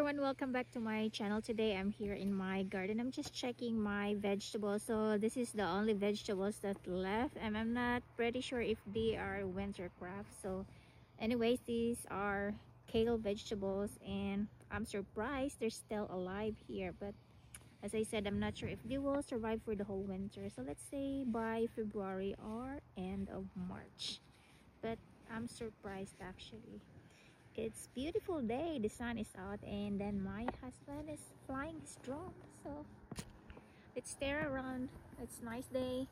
everyone, welcome back to my channel. Today I'm here in my garden. I'm just checking my vegetables. So this is the only vegetables that left, and I'm not pretty sure if they are winter crafts. So anyways, these are kale vegetables, and I'm surprised they're still alive here. But as I said, I'm not sure if they will survive for the whole winter. So let's say by February or end of March. But I'm surprised actually. It's beautiful day, the sun is out, and then my husband is flying his drone. So let's stare around. It's a nice day.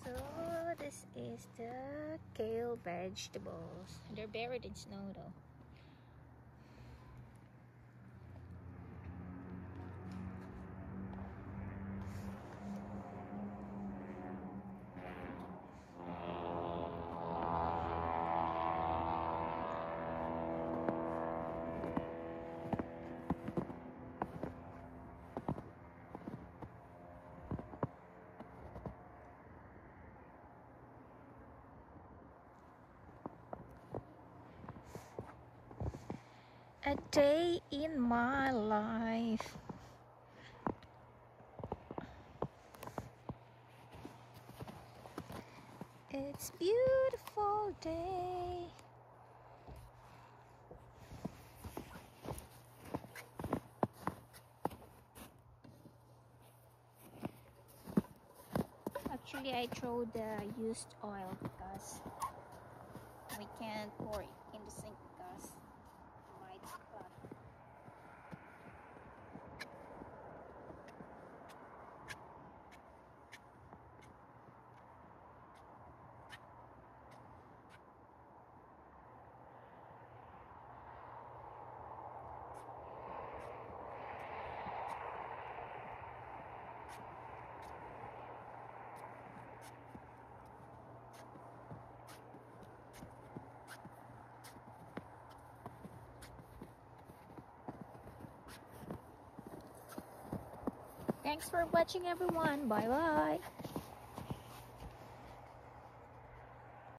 So this is the kale vegetables. They're buried in snow though. A day in my life. It's a beautiful day. Actually, I throw the used oil because we can't pour it in the sink because it might spot. Thanks for watching everyone. Bye bye.